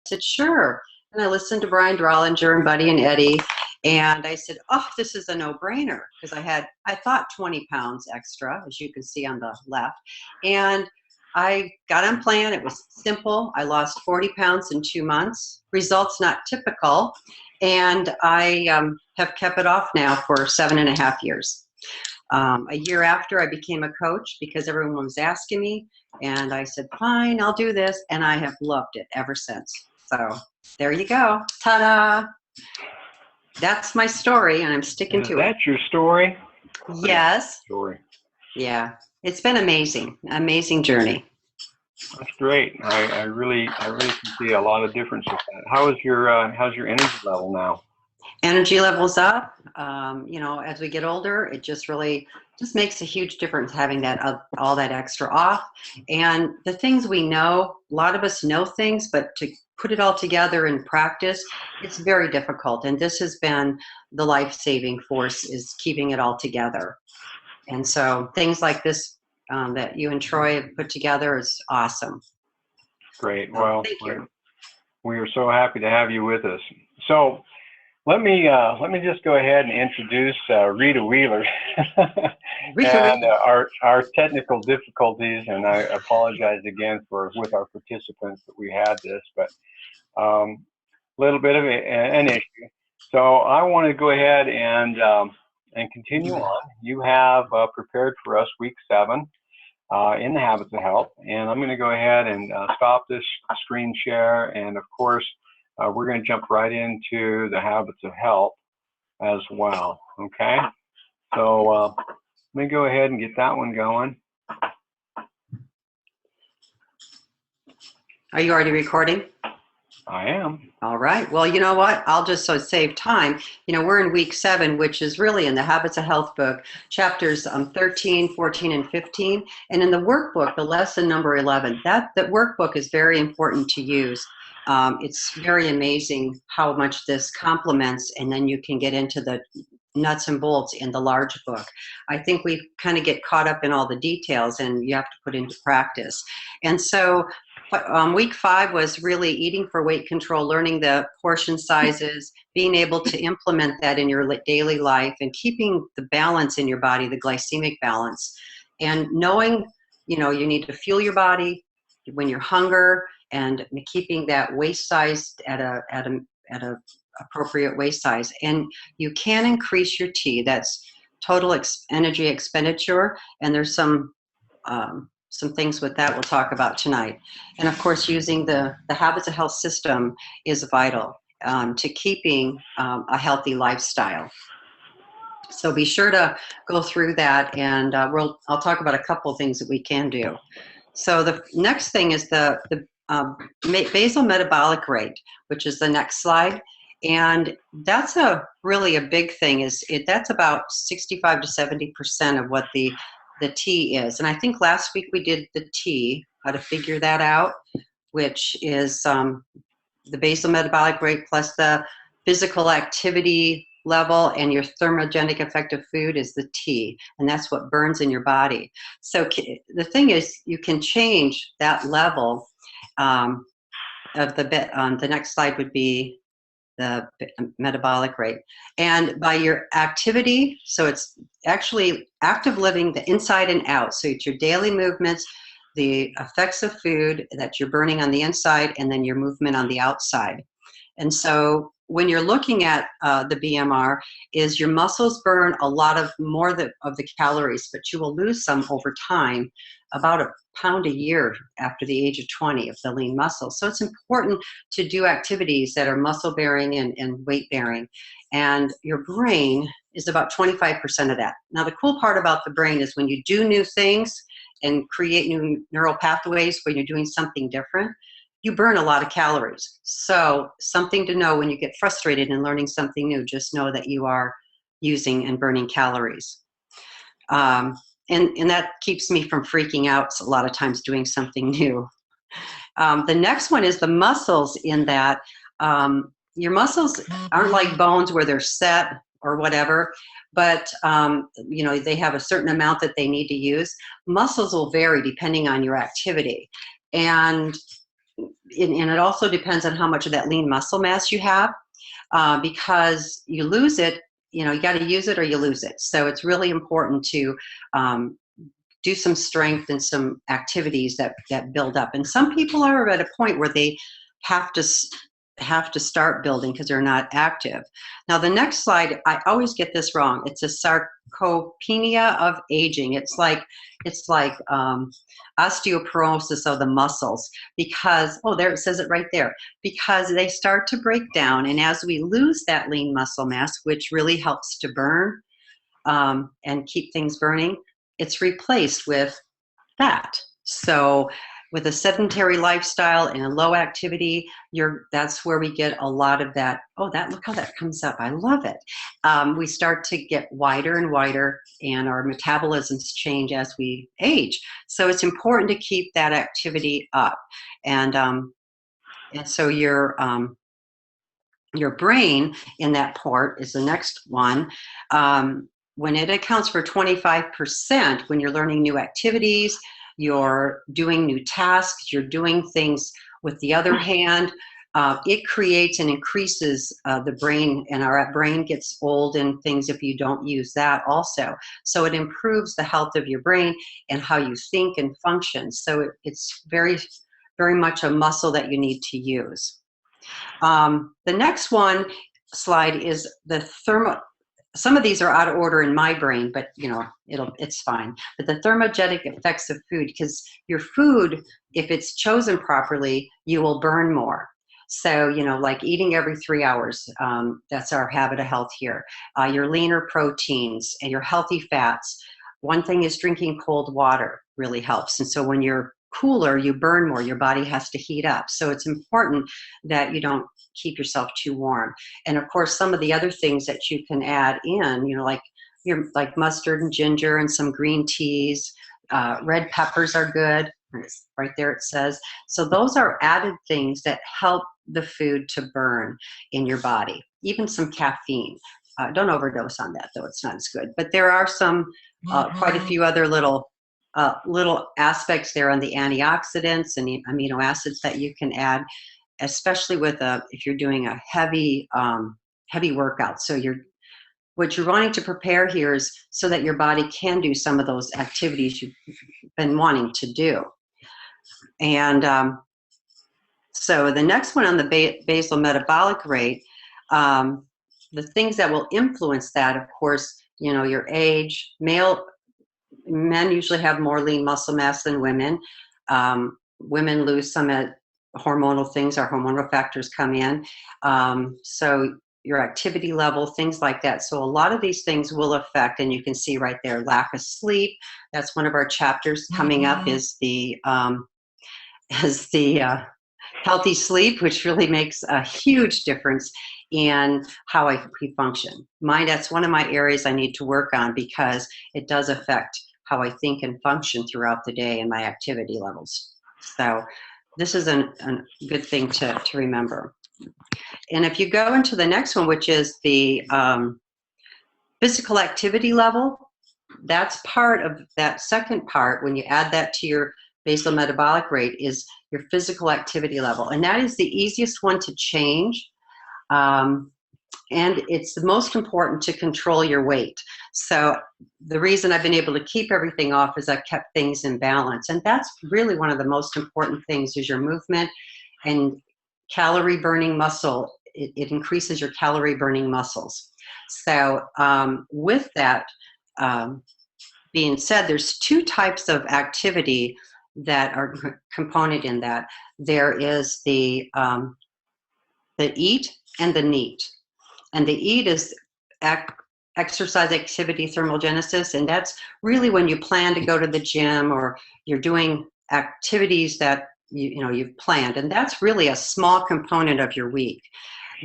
said, sure. And I listened to Brian Drollinger and Buddy and Eddie. And I said, oh, this is a no-brainer because I thought 20 pounds extra, as you can see on the left. And I got on plan. It was simple. I lost 40 pounds in 2 months. Results not typical. And I have kept it off now for 7.5 years. A year after, I became a coach because everyone was asking me. And I said, fine, I'll do this. And I have loved it ever since. So there you go. Ta-da. That's my story, and I'm sticking to it. That's your story? Yes. Story. Yeah. It's been amazing journey. That's great. I really can see a lot of difference with that. How's your energy level now? Energy levels up. As we get older, it just makes a huge difference having that all that extra off. And the things we know, a lot of us know things, but to put it all together in practice, it's very difficult. And this has been the life-saving force, is keeping it all together. And so things like this that you and Troy have put together is awesome. Great. Well, thank you. We are so happy to have you with us. So let me just go ahead and introduce Rita Wheeler and our technical difficulties, and I apologize again with our participants that we had this, but a little bit of an issue. So I want to go ahead and continue on. You have prepared for us week 7 in the Habits of Health, and I'm going to go ahead and stop this screen share, and of course we're going to jump right into the Habits of Health as well. Okay, so let me go ahead and get that one going. Are you already recording? I am. All right. Well, you know what? I'll just save time. We're in week 7, which is really in the Habits of Health book, chapters 13, 14, and 15. And in the workbook, the lesson number 11, that workbook is very important to use. It's very amazing how much this complements, and then you can get into the nuts and bolts in the large book. I think we kind of get caught up in all the details, and you have to put into practice. And so week 5 was really eating for weight control, learning the portion sizes, being able to implement that in your daily life, and keeping the balance in your body, the glycemic balance, and knowing, you need to fuel your body when you're hunger, and keeping that waist size at a appropriate waist size. And you can increase your T. That's total energy expenditure, and there's some things with that we'll talk about tonight. And of course, using the Habits of Health system is vital to keeping a healthy lifestyle. So be sure to go through that, and I'll talk about a couple of things that we can do. So the next thing is the basal metabolic rate, which is the next slide. And that's really a big thing. That's about 65 to 70% of what the T is. And I think last week we did the T, how to figure that out, which is the basal metabolic rate plus the physical activity level, and your thermogenic effect of food is the T, and that's what burns in your body. So the thing is, you can change that level of the next slide would be the metabolic rate. And by your activity, so it's actually active living, the inside and out. So it's your daily movements, the effects of food that you're burning on the inside, and then your movement on the outside. And so when you're looking at the BMR, is your muscles burn a lot more of the calories, but you will lose some over time, about 1 pound a year after the age of 20 of the lean muscle. So it's important to do activities that are muscle bearing and weight bearing. And your brain is about 25% of that. Now, the cool part about the brain is when you do new things and create new neural pathways when you're doing something different, you burn a lot of calories. So something to know when you get frustrated in learning something new, just know that you are using and burning calories. And that keeps me from freaking out a lot of times doing something new. The next one is the muscles, in that your muscles aren't like bones where they're set or whatever, but they have a certain amount that they need to use. Muscles will vary depending on your activity. And and it also depends on how much of that lean muscle mass you have, because you lose it, you got to use it or you lose it. So it's really important to do some strength and some activities that build up. And some people are at a point where they have to start building because they're not active. Now the next slide, I always get this wrong. It's a sarcopenia of aging. It's like osteoporosis of the muscles, because there, it says it right there, because they start to break down, and as we lose that lean muscle mass, which really helps to burn and keep things burning, it's replaced with fat. So with a sedentary lifestyle and a low activity, that's where we get a lot of that. Look how that comes up. I love it. We start to get wider and wider, and our metabolisms change as we age. So it's important to keep that activity up. And so your brain in that part is the next one. When it accounts for 25%, when you're learning new activities, you're doing new tasks, you're doing things with the other hand, it creates and increases the brain, and our brain gets old and things if you don't use that also. So it improves the health of your brain and how you think and function. So it's very, very much a muscle that you need to use. The next slide is the some of these are out of order in my brain, but it's fine. But the thermogenic effects of food, because your food, if it's chosen properly, you will burn more. So, like eating every 3 hours, that's our habit of health here. Your leaner proteins and your healthy fats. One thing is drinking cold water really helps. And so when you're cooler, you burn more. Your body has to heat up. So it's important that you don't keep yourself too warm. And of course, some of the other things that you can add in, like mustard and ginger and some green teas, red peppers are good. Right there it says. So those are added things that help the food to burn in your body. Even some caffeine. Don't overdose on that, though. It's not as good. But there are some, quite a few other little aspects there on the antioxidants and the amino acids that you can add, especially with if you're doing a heavy workout. So what you're wanting to prepare here is so that your body can do some of those activities you've been wanting to do. And so the next one on the basal metabolic rate, the things that will influence that, of course, your age. Men usually have more lean muscle mass than women. Women lose some at hormonal things. Our hormonal factors come in. So your activity level, things like that. So a lot of these things will affect, and you can see right there, lack of sleep. That's one of our chapters coming up, is the healthy sleep, which really makes a huge difference in how we function. That's one of my areas I need to work on, because it does affect how I think and function throughout the day and my activity levels. So this is a good thing to remember. And if you go into the next one, which is the physical activity level, that's part of that second part. When you add that to your basal metabolic rate, is your physical activity level. And that is the easiest one to change. And it's the most important to control your weight. So the reason I've been able to keep everything off is I've kept things in balance. And that's really one of the most important things, is your movement and calorie burning muscle. It increases your calorie burning muscles. So with that being said, there's two types of activity that are component in that. There is the EAT and the NEAT. And the EAT is exercise activity thermogenesis, and that's really when you plan to go to the gym or you're doing activities that you've planned, and that's really a small component of your week.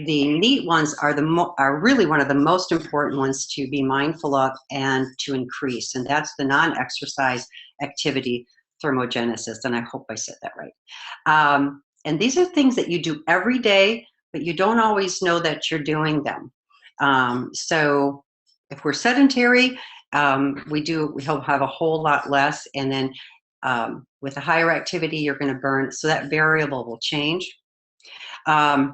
The NEAT ones are really one of the most important ones to be mindful of and to increase, and that's the non-exercise activity thermogenesis, and I hope I said that right. And these are things that you do every day, but you don't always know that you're doing them. So if we're sedentary, we have a whole lot less, and then with a higher activity, you're going to burn. So that variable will change. And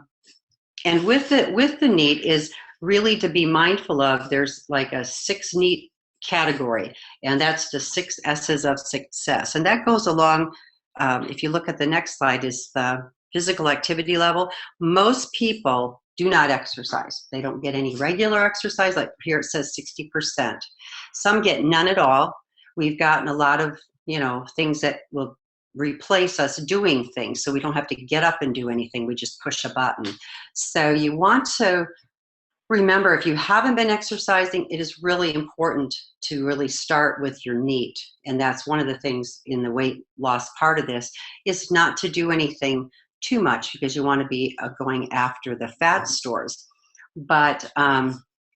with the NEAT is really to be mindful of, there's like a 6 NEAT category, and that's the 6 S's of success. And that goes along, if you look at the next slide, is the physical activity level. Most people do not exercise. They don't get any regular exercise. Like here it says 60%. Some get none at all. We've gotten a lot of, things that will replace us doing things, so we don't have to get up and do anything. We just push a button. So you want to remember, if you haven't been exercising, it is really important to really start with your NEAT. And that's one of the things in the weight loss part of this, is not to do anything too much, because you want to be going after the fat stores. But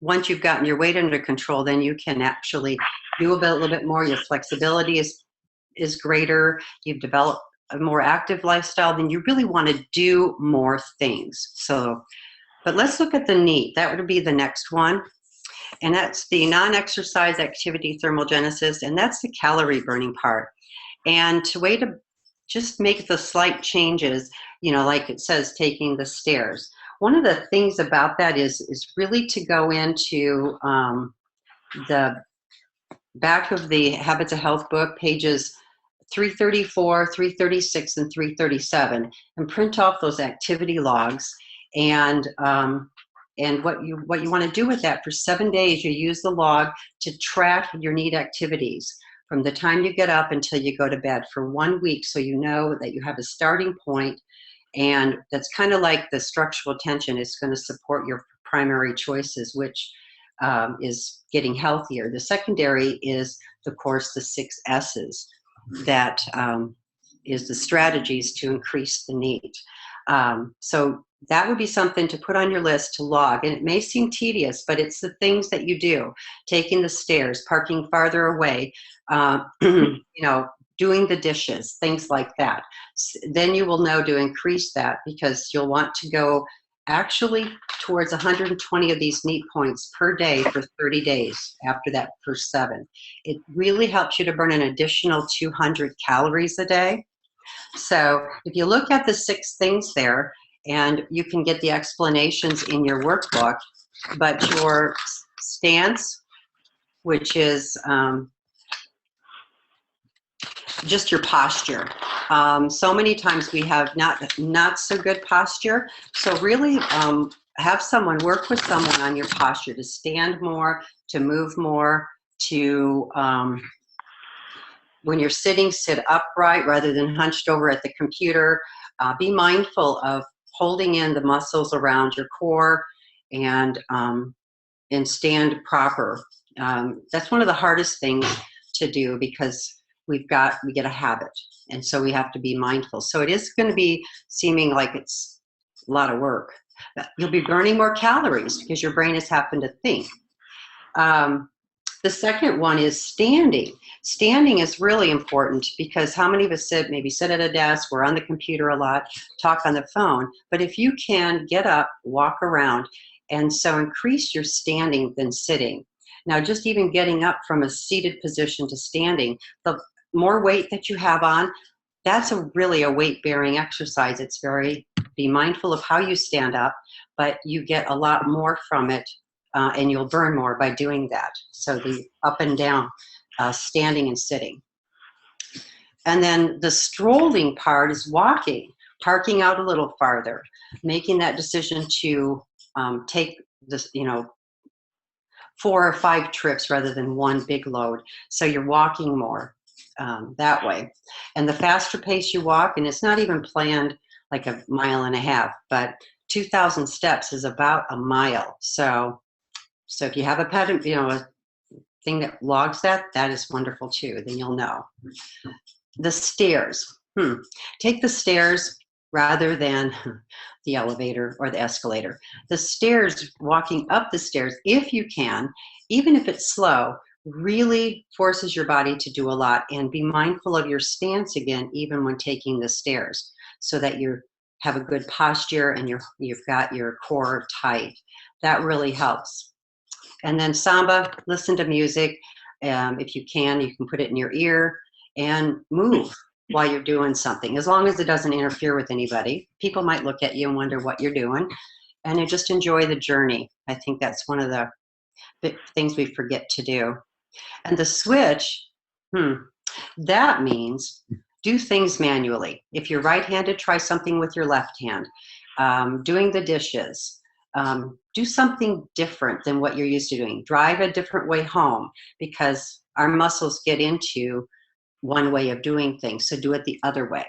once you've gotten your weight under control, then you can actually do a little bit more. Your flexibility is greater. You've developed a more active lifestyle, then you really want to do more things. So, but let's look at the NEAT. That would be the next one. And that's the non-exercise activity thermogenesis, and that's the calorie burning part. And to way to just make the slight changes, like it says, taking the stairs. One of the things about that is really to go into the back of the Habits of Health book, pages 334, 336, and 337, and print off those activity logs. And what you want to do with that, for 7 days, you use the log to track your NEAT activities from the time you get up until you go to bed for 1 week, so you know that you have a starting point. And that's kind of like the structural tension. It's going to support your primary choices, which is getting healthier. The secondary is, of course, the 6 S's. That is the strategies to increase the NEAT. So that would be something to put on your list to log. And it may seem tedious, but it's the things that you do. Taking the stairs, parking farther away, doing the dishes, things like that. Then you will know to increase that, because you'll want to go actually towards 120 of these NEAT points per day for 30 days after that first 7. It really helps you to burn an additional 200 calories a day. So if you look at the 6 things there, and you can get the explanations in your workbook, but your stance, which is just your posture. So many times we have not so good posture. So really have someone, work with someone on your posture, to stand more, to move more, to when you're sitting, sit upright rather than hunched over at the computer. Be mindful of holding in the muscles around your core, and stand proper. That's one of the hardest things to do, because we get a habit, and so we have to be mindful. So it is going to be seeming like it's a lot of work. You'll be burning more calories because your brain is having to think. The second one is standing. Standing is really important, because how many of us maybe sit at a desk, we're on the computer a lot, talk on the phone, but if you can get up, walk around, and so increase your standing than sitting. Now, just even getting up from a seated position to standing, the more weight that you have on, that's really a weight-bearing exercise. It's be mindful of how you stand up, but you get a lot more from it, and you'll burn more by doing that. So the up and down, standing and sitting. And then the strolling part is walking, parking out a little farther, making that decision to take this, 4 or 5 trips rather than one big load. So you're walking more that way. And the faster pace you walk, and it's not even planned like 1.5 miles, but 2,000 steps is about a mile. So if you have a pet, a thing that logs that is wonderful too. Then you'll know. The stairs. Take the stairs rather than the elevator or the escalator. The stairs, walking up the stairs, if you can, even if it's slow, really forces your body to do a lot. And be mindful of your stance again, even when taking the stairs, so that you have a good posture and you've got your core tight. That really helps. And then samba, listen to music. If you can put it in your ear and move. while you're doing something, as long as it doesn't interfere with anybody. People might look at you and wonder what you're doing, and you just enjoy the journey. I think that's one of the big things we forget to do. And the switch, that means do things manually. If you're right-handed, try something with your left hand. Doing the dishes. Do something different than what you're used to doing. Drive a different way home, because our muscles get into one way of doing things, so do it the other way.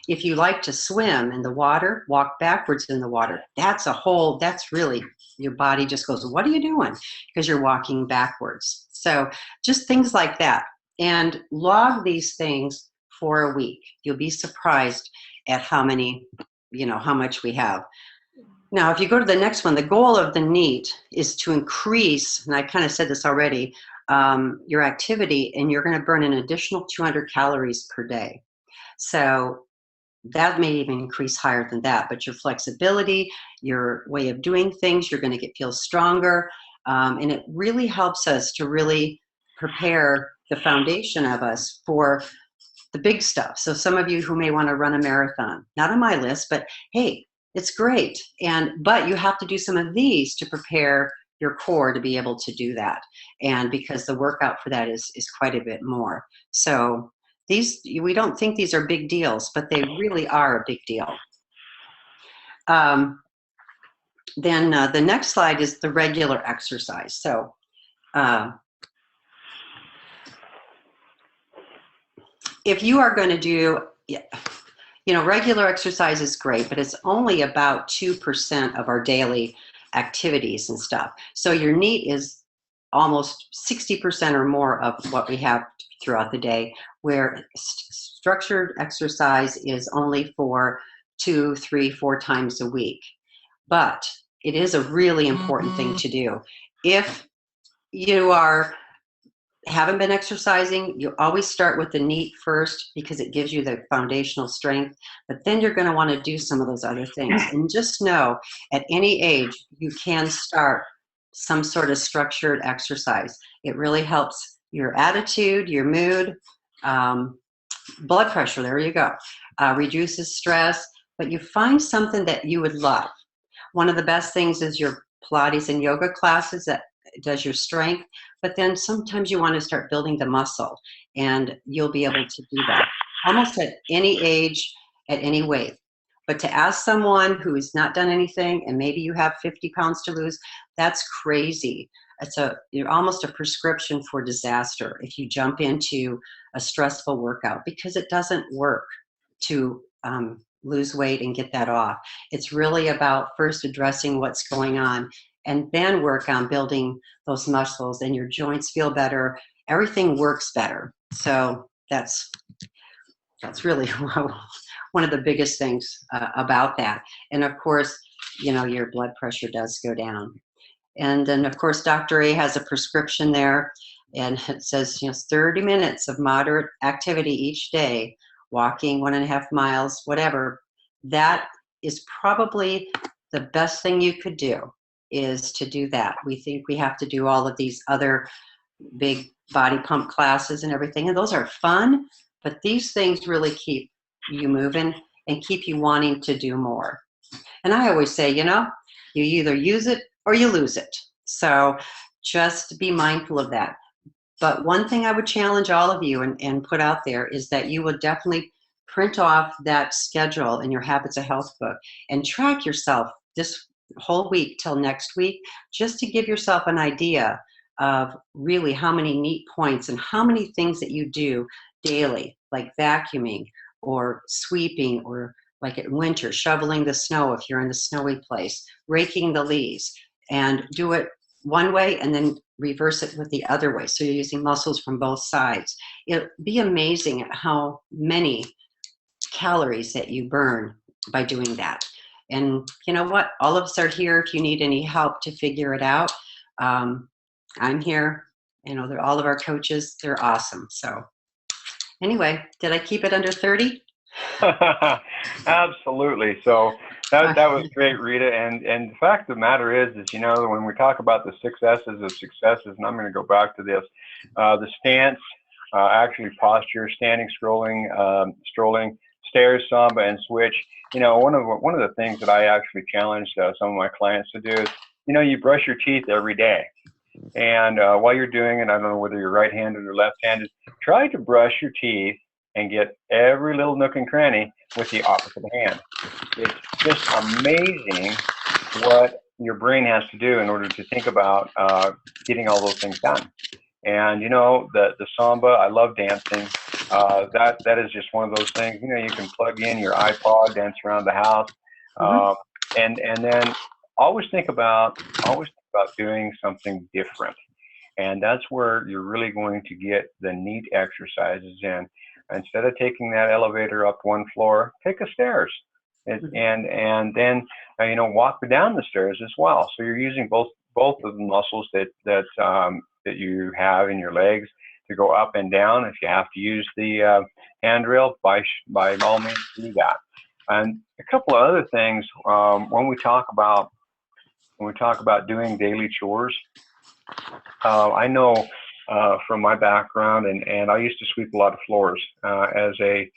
If you like to swim in the water, walk backwards in the water. That's really, your body just goes, what are you doing? Because you're walking backwards. So just things like that. And log these things for a week. You'll be surprised at how much we have. Now, if you go to the next one, the goal of the NEAT is to increase, and I kind of said this already, your activity, and you're going to burn an additional 200 calories per day. So that may even increase higher than that, but your flexibility, your way of doing things, you're going to feel stronger, and it really helps us to really prepare the foundation of us for the big stuff. So some of you who may want to run a marathon, not on my list, but hey, it's great. But you have to do some of these to prepare your core to be able to do that. And because the workout for that is quite a bit more. So we don't think these are big deals, but they really are a big deal. Then the next slide is the regular exercise. So if you are going to do, regular exercise is great, but it's only about 2% of our daily activities and stuff. So your NEAT is almost 60% or more of what we have throughout the day, where structured exercise is only for 2, 3, 4 times a week. But it is a really important thing to do. If you haven't been exercising, you always start with the NEAT first, because it gives you the foundational strength, but then you're going to want to do some of those other things. And just know, at any age, you can start some sort of structured exercise. It really helps your attitude, your mood, blood pressure, there you go, reduces stress, but you find something that you would love. One of the best things is your Pilates and yoga classes that does your strength, but then sometimes you want to start building the muscle, and you'll be able to do that almost at any age, at any weight. But to ask someone who's not done anything, and maybe you have 50 pounds to lose, that's crazy. You're almost a prescription for disaster if you jump into a stressful workout, because it doesn't work to lose weight and get that off. It's really about first addressing what's going on, and then work on building those muscles, and your joints feel better. Everything works better. So that's really one of the biggest things about that. And of course, your blood pressure does go down. And then of course, Dr. A has a prescription there, and it says, 30 minutes of moderate activity each day, walking 1.5 miles, whatever. That is probably the best thing you could do, is to do that. We think we have to do all of these other big body pump classes and everything, and those are fun, but these things really keep you moving and keep you wanting to do more. And I always say, you either use it or you lose it. So just be mindful of that. But one thing I would challenge all of you and put out there is that you will definitely print off that schedule in your Habits of Health book and track yourself this whole week till next week, just to give yourself an idea of really how many NEAT points and how many things that you do daily, like vacuuming or sweeping, or like in winter, shoveling the snow if you're in the snowy place, raking the leaves, and do it one way and then reverse it with the other way. So you're using muscles from both sides. It'll be amazing at how many calories that you burn by doing that. And you know what? All of us are here if you need any help to figure it out. I'm here. All of our coaches, they're awesome. So anyway, did I keep it under 30? Absolutely. So that was great, Rita. And the fact of the matter is when we talk about the 6 S's of successes, and I'm going to go back to this, the stance, actually posture, standing, scrolling, strolling, stairs, samba, and switch. You know, one of the things that I actually challenge some of my clients to do is, you know, you brush your teeth every day. And while you're doing it, I don't know whether you're right-handed or left-handed, try to brush your teeth and get every little nook and cranny with the opposite hand. It's just amazing what your brain has to do in order to think about getting all those things done. And you know, the samba, I love dancing. That is just one of those things. You know, you can plug in your iPod, dance around the house, and then always think about doing something different. And that's where you're really going to get the neat exercises in. Instead of taking that elevator up one floor, take a stairs, and then you know, walk down the stairs as well. So you're using both of the muscles that you have in your legs to go up and down. If you have to use the handrail, by all means do that. And a couple of other things when we talk about doing daily chores, I know from my background, and I used to sweep a lot of floors as a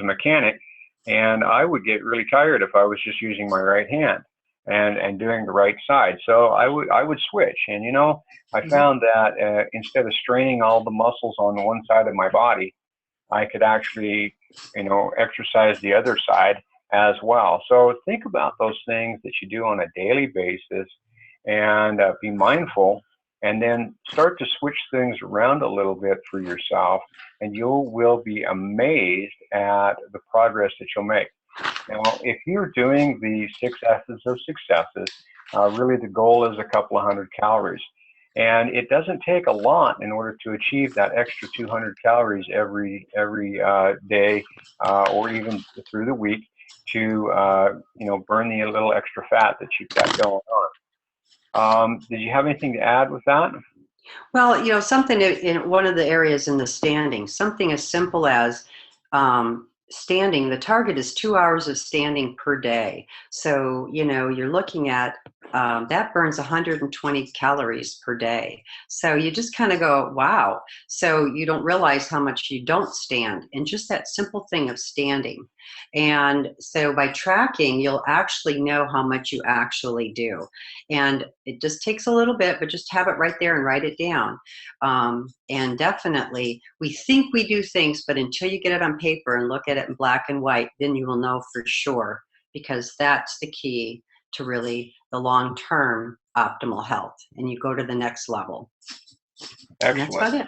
mechanic, and I would get really tired if I was just using my right hand and doing the right side. So I would switch, and you know, I found that instead of straining all the muscles on one side of my body, I could actually, you know, exercise the other side as well. So think about those things that you do on a daily basis, and be mindful, and then start to switch things around a little bit for yourself, and you will be amazed at the progress that you'll make. Now, if you're doing the 6 S's of successes, really the goal is a couple of hundred calories. And it doesn't take a lot in order to achieve that extra 200 calories every day, or even through the week, to you know, burn the little extra fat that you've got going on. Did you have anything to add with that? Well, you know, something in one of the areas in the standing, something as simple as standing. The target is 2 hours of standing per day. So, you know, you're looking at that burns 120 calories per day. So you just kind of go, wow. So you don't realize how much you don't stand, and just that simple thing of standing. And so by tracking, you'll actually know how much you actually do. And it just takes a little bit, but just have it right there and write it down. And definitely, we think we do things, but until you get it on paper and look at it in black and white, then you will know for sure, because that's the key to really the long-term optimal health. And you go to the next level. Excellent. And that's about it.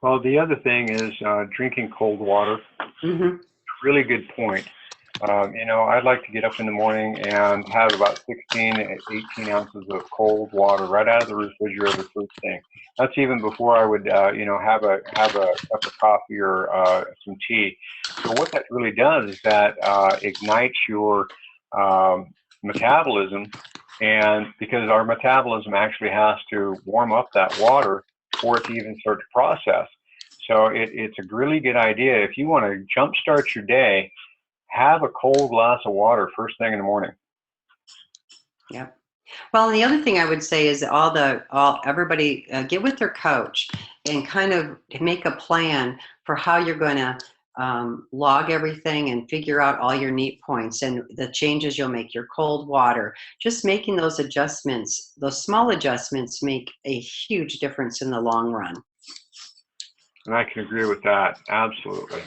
Well, the other thing is drinking cold water. Really good point. You know, I'd like to get up in the morning and have about 16 to 18 ounces of cold water right out of the refrigerator first thing. That's even before I would, you know, have a cup of coffee or some tea. So what that really does is that ignites your metabolism, and because our metabolism actually has to warm up that water for it to even start to process. So it's a really good idea. If you want to jumpstart your day, have a cold glass of water first thing in the morning. Yep. Well, and the other thing I would say is everybody get with their coach and kind of make a plan for how you're going to log everything and figure out all your neat points and the changes you'll make. Your cold water, just making those adjustments, those small adjustments make a huge difference in the long run. And I can agree with that. Absolutely.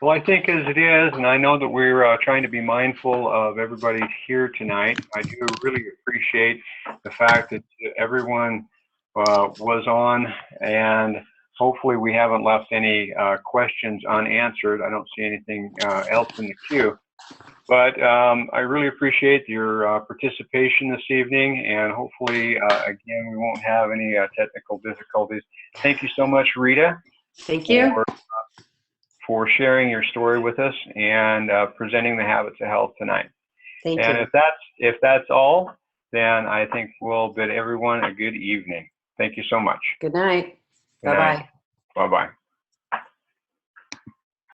Well, I think as it is, and I know that we're trying to be mindful of everybody here tonight, I do really appreciate the fact that everyone was on, and hopefully we haven't left any questions unanswered. I don't see anything else in the queue. But I really appreciate your participation this evening, and hopefully, again, we won't have any technical difficulties. Thank you so much, Rita. Thank you. For sharing your story with us and presenting the Habits of Health tonight. Thank you. And if that's all, then I think we'll bid everyone a good evening. Thank you so much. Good night. Bye-bye. Bye-bye.